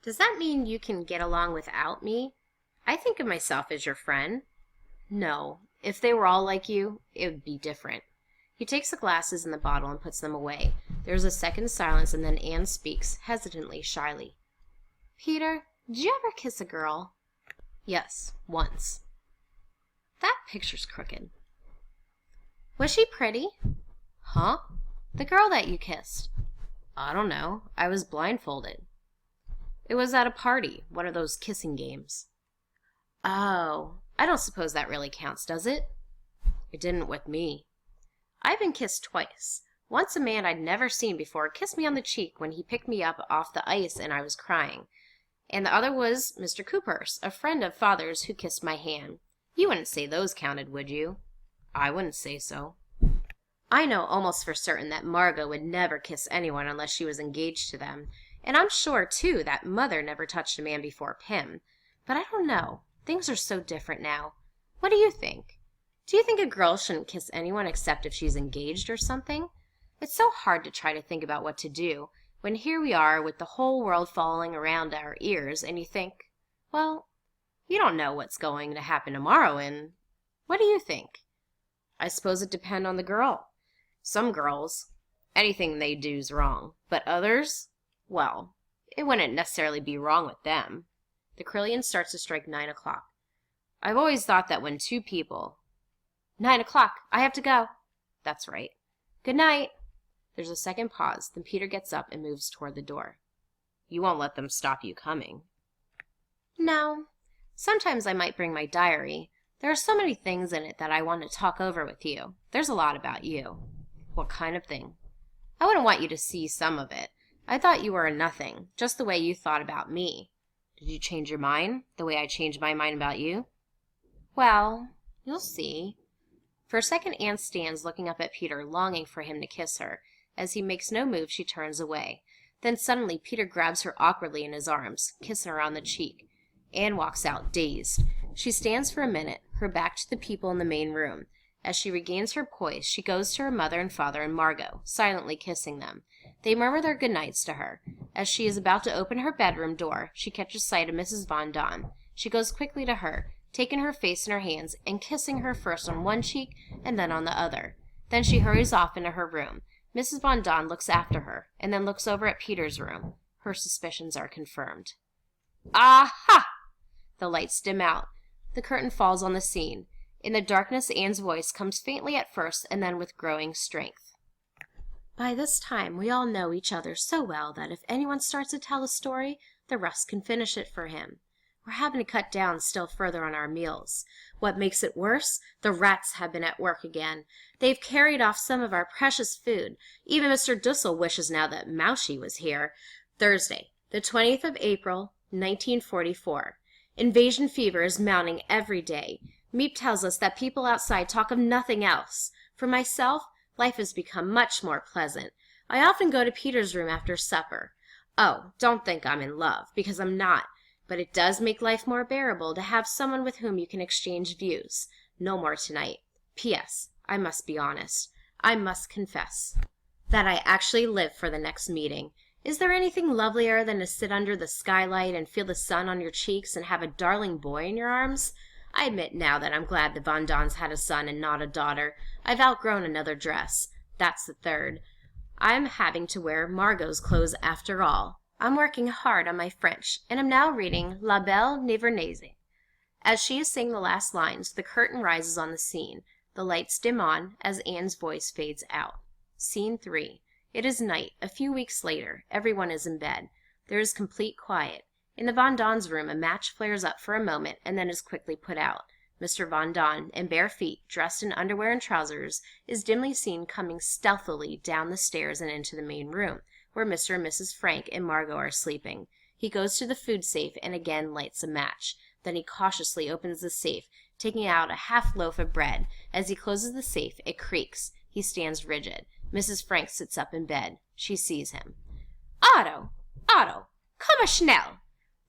Does that mean you can get along without me? I think of myself as your friend. No, if they were all like you, it would be different. He takes the glasses and the bottle and puts them away. There's a second's silence, and then Anne speaks, hesitantly, shyly. Peter, did you ever kiss a girl? Yes, once. That picture's crooked. Was she pretty? Huh? The girl that you kissed. I don't know. I was blindfolded. It was at a party, one of those kissing games. Oh, I don't suppose that really counts, does it? It didn't with me. I've been kissed twice. Once a man I'd never seen before kissed me on the cheek when he picked me up off the ice and I was crying. And the other was Mr. Coopers, a friend of Father's who kissed my hand. You wouldn't say those counted, would you? I wouldn't say so. I know almost for certain that Margot would never kiss anyone unless she was engaged to them. And I'm sure, too, that Mother never touched a man before Pym. But I don't know. Things are so different now. What do you think? Do you think a girl shouldn't kiss anyone except if she's engaged or something? It's so hard to try to think about what to do, when here we are with the whole world falling around our ears, and you think, well, you don't know what's going to happen tomorrow, and what do you think? I suppose it depends on the girl. Some girls, anything they do's wrong, but others, well, it wouldn't necessarily be wrong with them. The carillon starts to strike 9 o'clock. I've always thought that when two people... 9 o'clock, I have to go. That's right. Good night. There's a second pause, then Peter gets up and moves toward the door. You won't let them stop you coming. No. Sometimes I might bring my diary. There are so many things in it that I want to talk over with you. There's a lot about you. What kind of thing? I wouldn't want you to see some of it. I thought you were a nothing, just the way you thought about me. Did you change your mind, the way I changed my mind about you? Well, you'll see. For a second, Anne stands looking up at Peter, longing for him to kiss her. As he makes no move, she turns away. Then suddenly Peter grabs her awkwardly in his arms, kissing her on the cheek. Anne walks out, dazed. She stands for a minute, her back to the people in the main room. As she regains her poise, she goes to her mother and father and Margot, silently kissing them. They murmur their good nights to her. As she is about to open her bedroom door, she catches sight of Mrs. Von Daan. She goes quickly to her, taking her face in her hands and kissing her first on one cheek and then on the other. Then she hurries off into her room. Mrs. Von Daan looks after her, and then looks over at Peter's room. Her suspicions are confirmed. Aha! The lights dim out. The curtain falls on the scene. In the darkness, Anne's voice comes faintly at first and then with growing strength. By this time, we all know each other so well that if anyone starts to tell a story, the rest can finish it for him. We're having to cut down still further on our meals. What makes it worse? The rats have been at work again. They've carried off some of our precious food. Even Mr. Dussel wishes now that Moushy was here. Thursday, the 20th of April, 1944. Invasion fever is mounting every day. Miep tells us that people outside talk of nothing else. For myself, life has become much more pleasant. I often go to Peter's room after supper. Oh, don't think I'm in love, because I'm not. But it does make life more bearable to have someone with whom you can exchange views. No more tonight. P.S. I must be honest. I must confess that I actually live for the next meeting. Is there anything lovelier than to sit under the skylight and feel the sun on your cheeks and have a darling boy in your arms? I admit now that I'm glad the Von Daans had a son and not a daughter. I've outgrown another dress. That's the third. I'm having to wear Margot's clothes after all. I'm working hard on my French, and am now reading La Belle Nivernaise. As she is saying the last lines, the curtain rises on the scene. The lights dim on as Anne's voice fades out. Scene 3. It is night. A few weeks later. Everyone is in bed. There is complete quiet. In the Von Daans' room, a match flares up for a moment and then is quickly put out. Mr. Von Daan, in bare feet, dressed in underwear and trousers, is dimly seen coming stealthily down the stairs and into the main room, where Mr. and Mrs. Frank and Margot are sleeping. He goes to the food safe and again lights a match. Then he cautiously opens the safe, taking out a half loaf of bread. As he closes the safe, it creaks. He stands rigid. Mrs. Frank sits up in bed. She sees him. Otto! Otto! Komm schnell!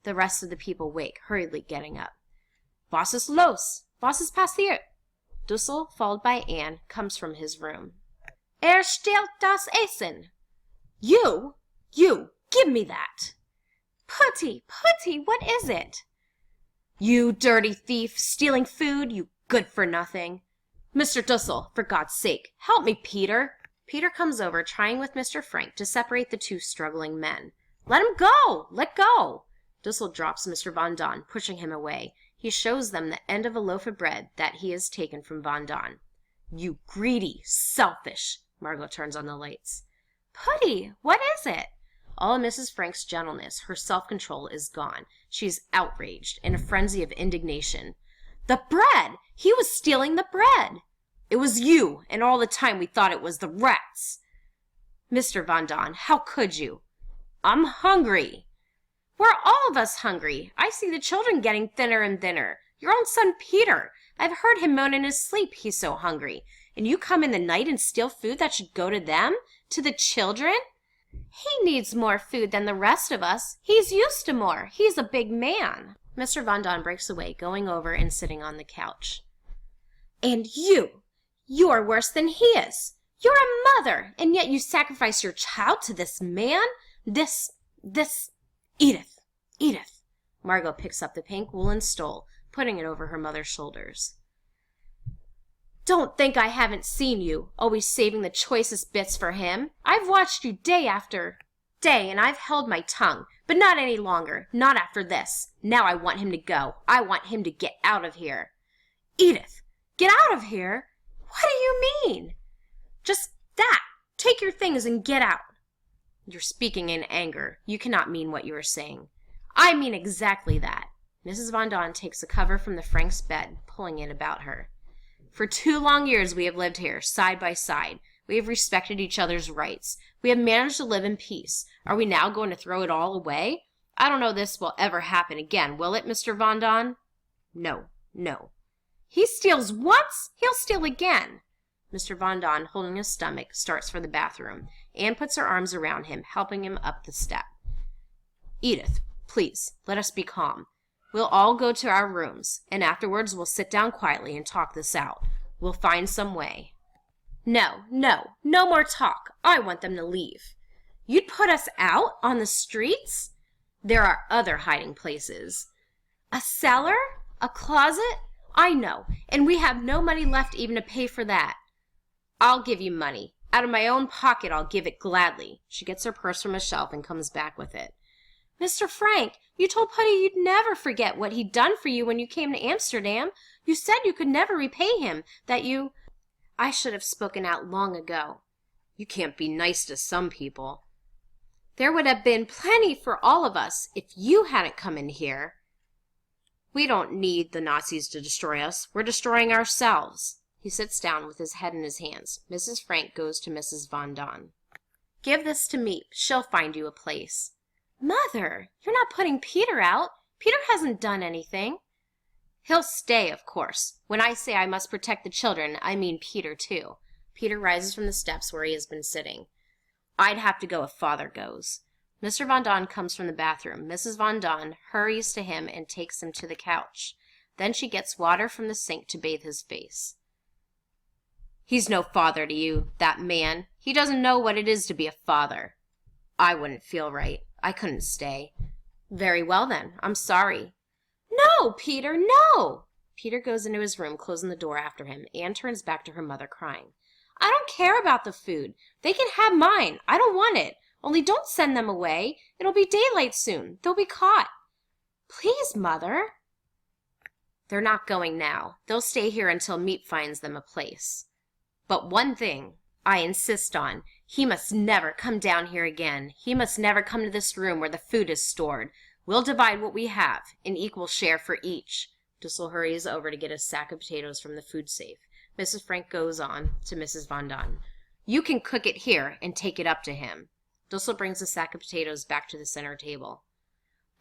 The rest of the people wake, hurriedly getting up. Was ist los? Was ist passiert? Dussel, followed by Anne, comes from his room. Stellt das Essen! You, give me that! Put Putty, what is it? You dirty thief, stealing food, you good-for-nothing. Mr. Dussel, for God's sake, help me, Peter. Peter comes over, trying with Mr. Frank to separate the two struggling men. Let him go! Let go! Dussel drops Mr. Von Daan, pushing him away. He shows them the end of a loaf of bread that he has taken from Von Daan. You greedy, selfish. Margot turns on the lights. Putty, what is it? All of Mrs. Frank's gentleness, her self-control is gone. She is outraged, in a frenzy of indignation. The bread! He was stealing the bread! It was you, and all the time we thought it was the rats. Mr. Von Daan, how could you? I'm hungry. We're all of us hungry. I see the children getting thinner and thinner. Your own son Peter. I've heard him moan in his sleep, he's so hungry. And you come in the night and steal food that should go to them? To the children? He needs more food than the rest of us. He's used to more. He's a big man. Mr. Von Daan breaks away, going over and sitting on the couch. And you're worse than he is. You're a mother, and yet you sacrifice your child to this man? This, Edith. Margot picks up the pink woolen stole, putting it over her mother's shoulders. Don't think I haven't seen you, always saving the choicest bits for him. I've watched you day after day, and I've held my tongue, but not any longer, not after this. Now I want him to go. I want him to get out of here. Edith, get out of here? What do you mean? Just that. Take your things and get out. You're speaking in anger. You cannot mean what you are saying. I mean exactly that. Mrs. Von Daan takes a cover from the Frank's bed, pulling it about her. For 2 long years we have lived here, side by side. We have respected each other's rights. We have managed to live in peace. Are we now going to throw it all away? I don't know this will ever happen again, will it, Mr. Von Daan? No. He steals once, he'll steal again. Mr. Von Daan, holding his stomach, starts for the bathroom. Anne puts her arms around him, helping him up the step. Edith, please, let us be calm. We'll all go to our rooms, and afterwards we'll sit down quietly and talk this out. We'll find some way. No more talk. I want them to leave. You'd put us out on the streets? There are other hiding places. A cellar? A closet? I know, and we have no money left even to pay for that. I'll give you money. Out of my own pocket, I'll give it gladly. She gets her purse from a shelf and comes back with it. Mr. Frank, you told Putty you'd never forget what he'd done for you when you came to Amsterdam. You said you could never repay him, that you... I should have spoken out long ago. You can't be nice to some people. There would have been plenty for all of us if you hadn't come in here. We don't need the Nazis to destroy us. We're destroying ourselves. He sits down with his head in his hands. Mrs. Frank goes to Mrs. Von Daan. Give this to Meep. She'll find you a place. Mother, you're not putting Peter out. Peter hasn't done anything. He'll stay, of course. When I say I must protect the children, I mean Peter, too. Peter rises from the steps where he has been sitting. I'd have to go if Father goes. Mr. Von Daan comes from the bathroom. Mrs. Von Daan hurries to him and takes him to the couch. Then she gets water from the sink to bathe his face. He's no father to you, that man. He doesn't know what it is to be a father. I wouldn't feel right. I couldn't stay. Very well, then. I'm sorry. No, Peter, no! Peter goes into his room, closing the door after him. Anne turns back to her mother, crying. I don't care about the food. They can have mine. I don't want it. Only don't send them away. It'll be daylight soon. They'll be caught. Please, Mother. They're not going now. They'll stay here until Meep finds them a place. But one thing I insist on. He must never come down here again. He must never come to this room where the food is stored. We'll divide what we have, an equal share for each. Dussel hurries over to get a sack of potatoes from the food safe. Mrs. Frank goes on to Mrs. Von Daan. You can cook it here and take it up to him. Dussel brings the sack of potatoes back to the center table.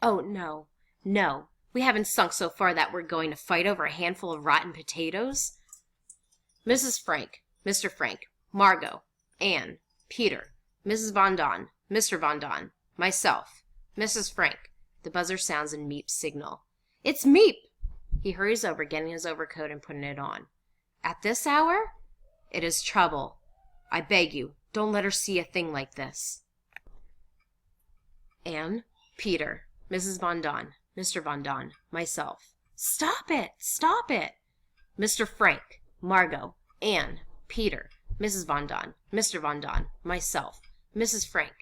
Oh, no. We haven't sunk so far that we're going to fight over a handful of rotten potatoes. Mrs. Frank, Mr. Frank, Margot, Anne, Peter, Mrs. Von Daan, Mr. Von Daan, myself, Mrs. Frank. The buzzer sounds in Meep's signal. It's Meep! He hurries over, getting his overcoat and putting it on. At this hour? It is trouble. I beg you, don't let her see a thing like this. Anne, Peter, Mrs. Von Daan, Mr. Von Daan, myself. Stop it! Stop it! Mr. Frank, Margot, Anne, Peter, Mrs. Von Daan, Mr. Von Daan, myself, Mrs. Frank.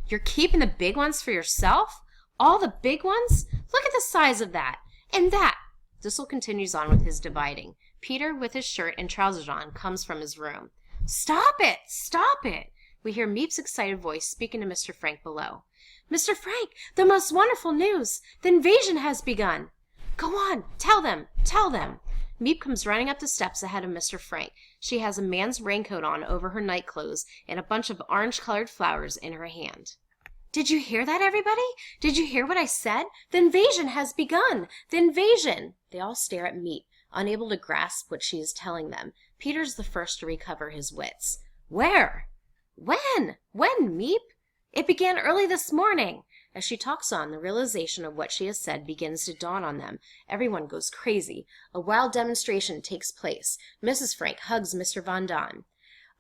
You're keeping the big ones for yourself? All the big ones? Look at the size of that! And that! Dussel continues on with his dividing. Peter, with his shirt and trousers on, comes from his room. Stop it! Stop it! We hear Miep's excited voice speaking to Mr. Frank below. Mr. Frank, the most wonderful news! The invasion has begun! Go on! Tell them! Tell them! Miep comes running up the steps ahead of Mr. Frank. She has a man's raincoat on over her night clothes and a bunch of orange-colored flowers in her hand. Did you hear that, everybody? Did you hear what I said? The invasion has begun! The invasion! They all stare at Miep, unable to grasp what she is telling them. Peter's the first to recover his wits. Where? When? When, Miep? It began early this morning. As she talks on, the realization of what she has said begins to dawn on them. Everyone goes crazy. A wild demonstration takes place. Mrs. Frank hugs Mr. Von Daan.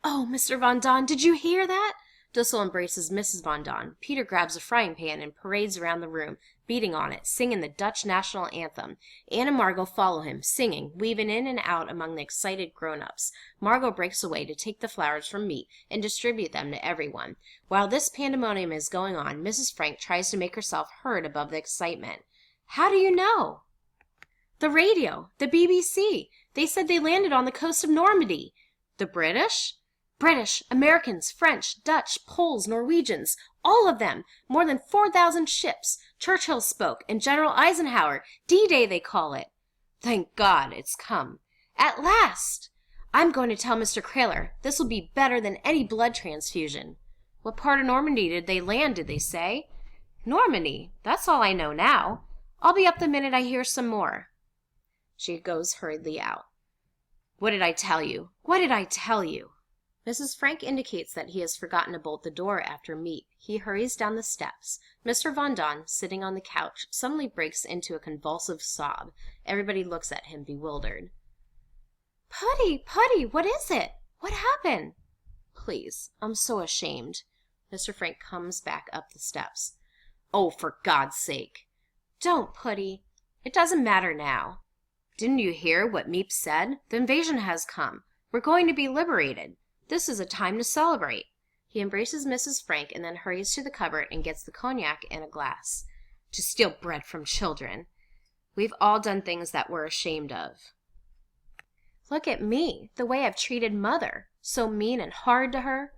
Oh, Mr. Von Daan, did you hear that? Dussel embraces Mrs. Von Daan. Peter grabs a frying pan and parades around the room, beating on it, singing the Dutch national anthem. Anne and Margot follow him, singing, weaving in and out among the excited grown-ups. Margot breaks away to take the flowers from Miep and distribute them to everyone. While this pandemonium is going on, Mrs. Frank tries to make herself heard above the excitement. How do you know? The radio, the BBC. They said they landed on the coast of Normandy. The British? British, Americans, French, Dutch, Poles, Norwegians, all of them, more than 4,000 ships. Churchill spoke, and General Eisenhower, D-Day they call it. Thank God, it's come. At last! I'm going to tell Mr. Kraler. This will be better than any blood transfusion. What part of Normandy did they land, did they say? Normandy, that's all I know now. I'll be up the minute I hear some more. She goes hurriedly out. What did I tell you? What did I tell you? Mrs. Frank indicates that he has forgotten to bolt the door after Miep. He hurries down the steps. Mr. Von Daan, sitting on the couch, suddenly breaks into a convulsive sob. Everybody looks at him bewildered. Putty, what is it? What happened? Please, I'm so ashamed. Mr. Frank comes back up the steps. Oh, for God's sake. Don't, Putty. It doesn't matter now. Didn't you hear what Miep said? The invasion has come. We're going to be liberated. This is a time to celebrate. He embraces Mrs. Frank and then hurries to the cupboard and gets the cognac and a glass. To steal bread from children. We've all done things that we're ashamed of. Look at me, the way I've treated Mother. So mean and hard to her.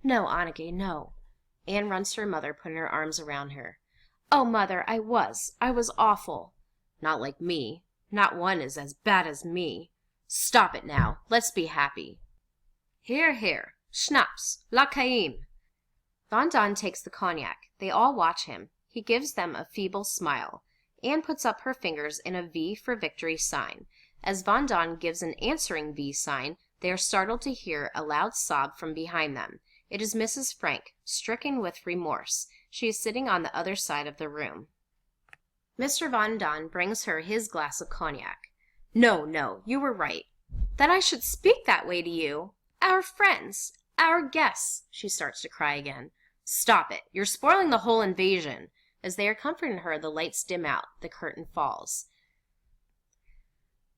No, Anneke, no. Anne runs to her mother, putting her arms around her. Oh, Mother, I was awful. Not like me. Not one is as bad as me. Stop it now. Let's be happy. Here, here. Schnapps. L'Achaim. Von Daan takes the cognac. They all watch him. He gives them a feeble smile. Anne puts up her fingers in a V for victory sign. As Von Daan gives an answering V sign, they are startled to hear a loud sob from behind them. It is Mrs. Frank, stricken with remorse. She is sitting on the other side of the room. Mr. Von Daan brings her his glass of cognac. No, you were right. That I should speak that way to you. Our friends, our guests, she starts to cry again. Stop it. You're spoiling the whole invasion. As they are comforting her, the lights dim out. The curtain falls.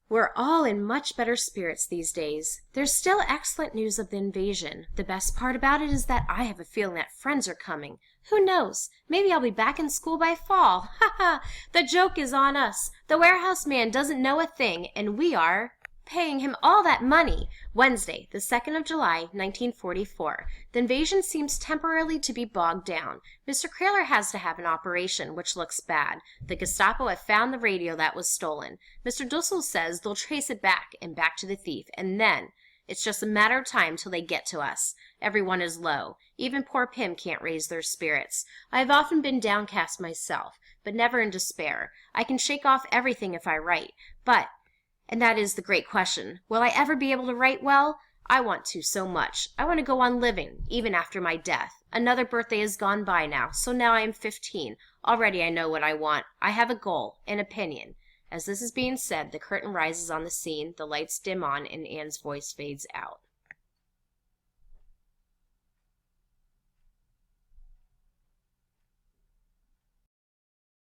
We're all in much better spirits these days. There's still excellent news of the invasion. The best part about it is that I have a feeling that friends are coming. Who knows? Maybe I'll be back in school by fall. Ha ha! The joke is on us. The warehouse man doesn't know a thing, and we are paying him all that money. Wednesday, the 2nd of July, 1944. The invasion seems temporarily to be bogged down. Mr. Kraler has to have an operation, which looks bad. The Gestapo have found the radio that was stolen. Mr. Dussel says they'll trace it back and back to the thief, and then it's just a matter of time till they get to us. Everyone is low. Even poor Pim can't raise their spirits. I have often been downcast myself, but never in despair. I can shake off everything if I write, and that is the great question. Will I ever be able to write well? I want to so much. I want to go on living, even after my death. Another birthday has gone by now, so now I am 15. Already I know what I want. I have a goal, an opinion. As this is being said, the curtain rises on the scene, the lights dim on, and Anne's voice fades out.